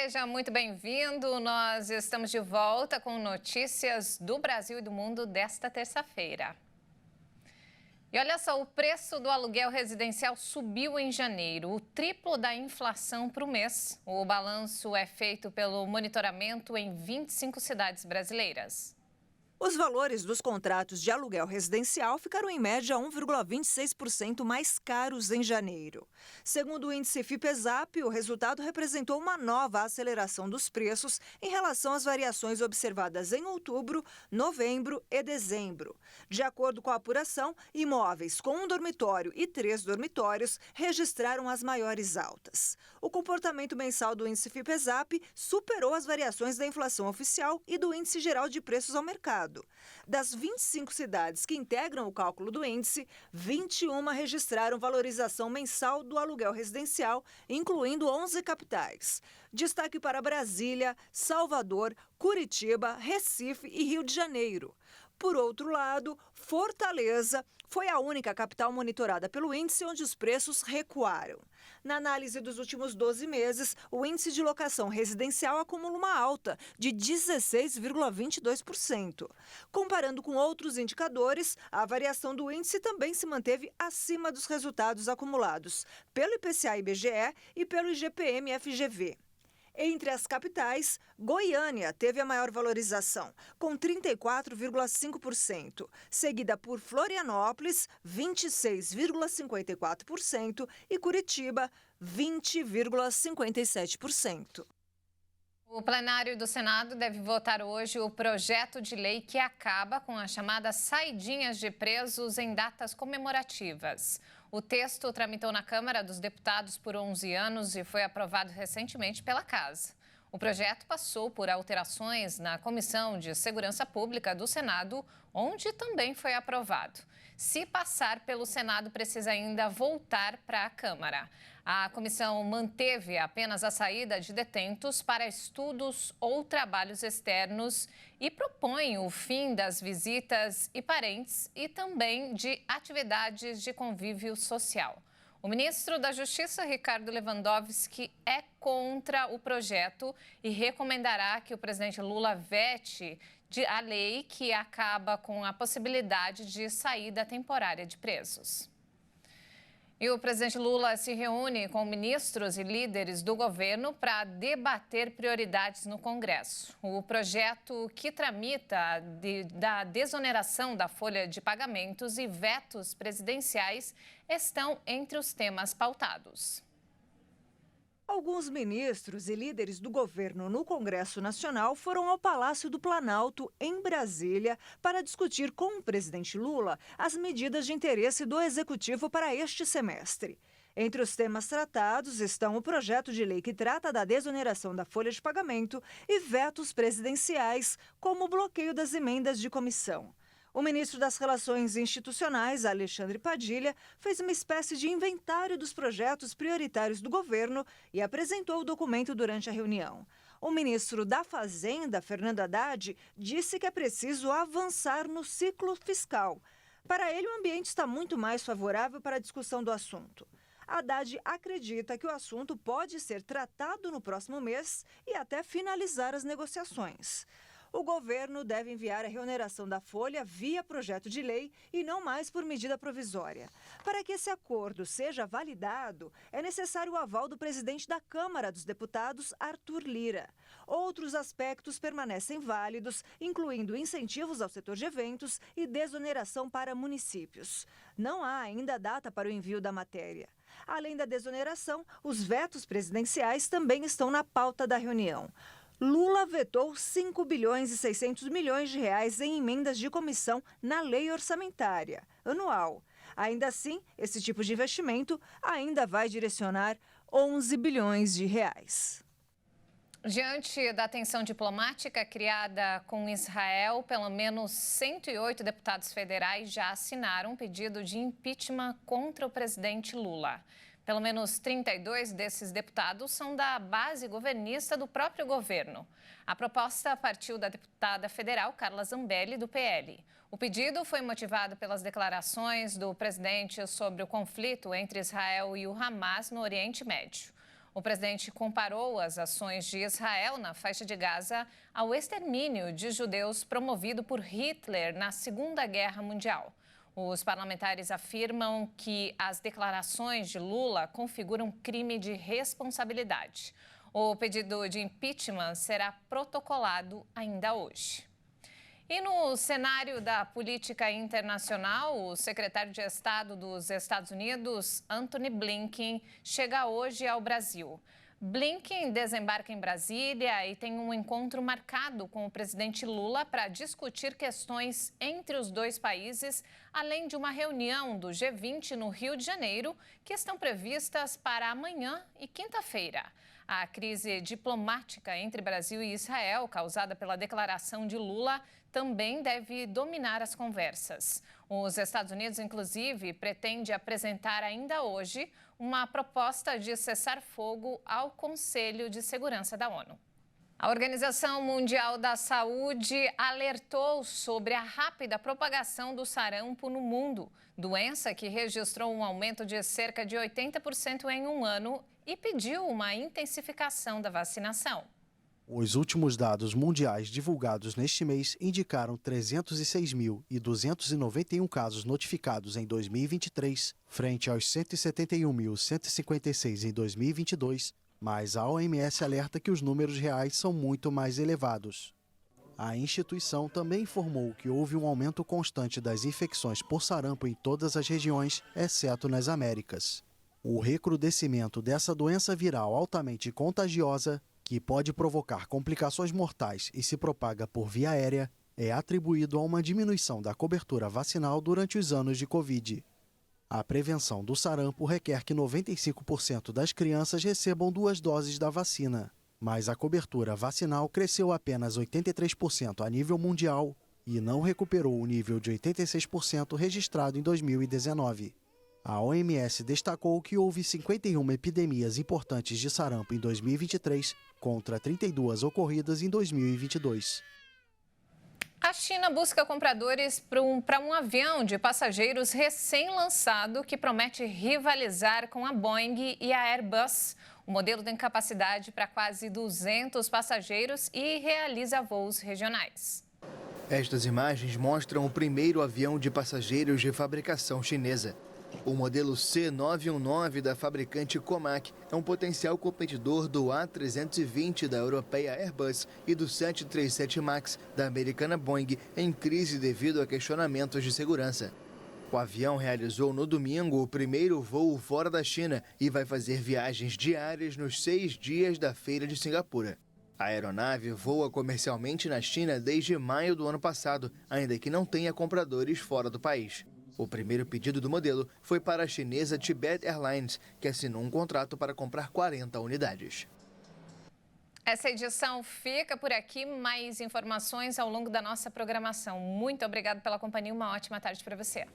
Seja muito bem-vindo. Nós estamos de volta com notícias do Brasil e do mundo desta terça-feira. E olha só, o preço do aluguel residencial subiu em janeiro, o triplo da inflação para o mês. O balanço é feito pelo monitoramento em 25 cidades brasileiras. Os valores dos contratos de aluguel residencial ficaram em média 1,26% mais caros em janeiro. Segundo o índice Fipesap, o resultado representou uma nova aceleração dos preços em relação às variações observadas em outubro, novembro e dezembro. De acordo com a apuração, imóveis com 1 dormitório e 3 dormitórios registraram as maiores altas. O comportamento mensal do índice Fipesap superou as variações da inflação oficial e do índice geral de preços ao mercado. Das 25 cidades que integram o cálculo do índice, 21 registraram valorização mensal do aluguel residencial, incluindo 11 capitais. Destaque para Brasília, Salvador, Curitiba, Recife e Rio de Janeiro. Por outro lado, Fortaleza foi a única capital monitorada pelo índice onde os preços recuaram. Na análise dos últimos 12 meses, o índice de locação residencial acumula uma alta de 16,22%. Comparando com outros indicadores, a variação do índice também se manteve acima dos resultados acumulados pelo IPCA-IBGE e pelo IGPM-FGV. Entre as capitais, Goiânia teve a maior valorização, com 34,5%, seguida por Florianópolis, 26,54% e Curitiba, 20,57%. O plenário do Senado deve votar hoje o projeto de lei que acaba com as chamadas saidinhas de presos em datas comemorativas. O texto tramitou na Câmara dos Deputados por 11 anos e foi aprovado recentemente pela Casa. O projeto passou por alterações na Comissão de Segurança Pública do Senado, onde também foi aprovado. Se passar pelo Senado, precisa ainda voltar para a Câmara. A comissão manteve apenas a saída de detentos para estudos ou trabalhos externos e propõe o fim das visitas e parentes e também de atividades de convívio social. O ministro da Justiça, Ricardo Lewandowski, é contra o projeto e recomendará que o presidente Lula vete a lei que acaba com a possibilidade de saída temporária de presos. E o presidente Lula se reúne com ministros e líderes do governo para debater prioridades no Congresso. O projeto que tramita da desoneração da folha de pagamentos e vetos presidenciais estão entre os temas pautados. Alguns ministros e líderes do governo no Congresso Nacional foram ao Palácio do Planalto, em Brasília, para discutir com o presidente Lula as medidas de interesse do Executivo para este semestre. Entre os temas tratados estão o projeto de lei que trata da desoneração da folha de pagamento e vetos presidenciais, como o bloqueio das emendas de comissão. O ministro das Relações Institucionais, Alexandre Padilha, fez uma espécie de inventário dos projetos prioritários do governo e apresentou o documento durante a reunião. O ministro da Fazenda, Fernando Haddad, disse que é preciso avançar no ciclo fiscal. Para ele, o ambiente está muito mais favorável para a discussão do assunto. Haddad acredita que o assunto pode ser tratado no próximo mês e até finalizar as negociações. O governo deve enviar a reoneração da folha via projeto de lei e não mais por medida provisória. Para que esse acordo seja validado, é necessário o aval do presidente da Câmara dos Deputados, Arthur Lira. Outros aspectos permanecem válidos, incluindo incentivos ao setor de eventos e desoneração para municípios. Não há ainda data para o envio da matéria. Além da desoneração, os vetos presidenciais também estão na pauta da reunião. Lula vetou 5 bilhões e 600 milhões de reais em emendas de comissão na lei orçamentária anual. Ainda assim, esse tipo de investimento ainda vai direcionar 11 bilhões de reais. Diante da tensão diplomática criada com Israel, pelo menos 108 deputados federais já assinaram um pedido de impeachment contra o presidente Lula. Pelo menos 32 desses deputados são da base governista do próprio governo. A proposta partiu da deputada federal Carla Zambelli, do PL. O pedido foi motivado pelas declarações do presidente sobre o conflito entre Israel e o Hamas no Oriente Médio. O presidente comparou as ações de Israel na faixa de Gaza ao extermínio de judeus promovido por Hitler na Segunda Guerra Mundial. Os parlamentares afirmam que as declarações de Lula configuram crime de responsabilidade. O pedido de impeachment será protocolado ainda hoje. E no cenário da política internacional, o secretário de Estado dos Estados Unidos, Antony Blinken, chega hoje ao Brasil. Blinken desembarca em Brasília e tem um encontro marcado com o presidente Lula para discutir questões entre os dois países, além de uma reunião do G20 no Rio de Janeiro, que estão previstas para amanhã e quinta-feira. A crise diplomática entre Brasil e Israel, causada pela declaração de Lula, também deve dominar as conversas. Os Estados Unidos, inclusive, pretende apresentar ainda hoje uma proposta de cessar-fogo ao Conselho de Segurança da ONU. A Organização Mundial da Saúde alertou sobre a rápida propagação do sarampo no mundo, doença que registrou um aumento de cerca de 80% em um ano e pediu uma intensificação da vacinação. Os últimos dados mundiais divulgados neste mês indicaram 306.291 casos notificados em 2023, frente aos 171.156 em 2022, mas a OMS alerta que os números reais são muito mais elevados. A instituição também informou que houve um aumento constante das infecções por sarampo em todas as regiões, exceto nas Américas. O recrudescimento dessa doença viral altamente contagiosa, que pode provocar complicações mortais e se propaga por via aérea, é atribuído a uma diminuição da cobertura vacinal durante os anos de Covid. A prevenção do sarampo requer que 95% das crianças recebam 2 doses da vacina, mas a cobertura vacinal cresceu apenas 83% a nível mundial e não recuperou o nível de 86% registrado em 2019. A OMS destacou que houve 51 epidemias importantes de sarampo em 2023, contra 32 ocorridas em 2022. A China busca compradores para um avião de passageiros recém-lançado que promete rivalizar com a Boeing e a Airbus. O modelo tem capacidade para quase 200 passageiros e realiza voos regionais. Estas imagens mostram o primeiro avião de passageiros de fabricação chinesa. O modelo C919 da fabricante Comac é um potencial competidor do A320 da europeia Airbus e do 737 MAX da americana Boeing, em crise devido a questionamentos de segurança. O avião realizou no domingo o primeiro voo fora da China e vai fazer viagens diárias nos 6 dias da Feira de Singapura. A aeronave voa comercialmente na China desde maio do ano passado, ainda que não tenha compradores fora do país. O primeiro pedido do modelo foi para a chinesa Tibet Airlines, que assinou um contrato para comprar 40 unidades. Essa edição fica por aqui. Mais informações ao longo da nossa programação. Muito obrigada pela companhia. Uma ótima tarde para você.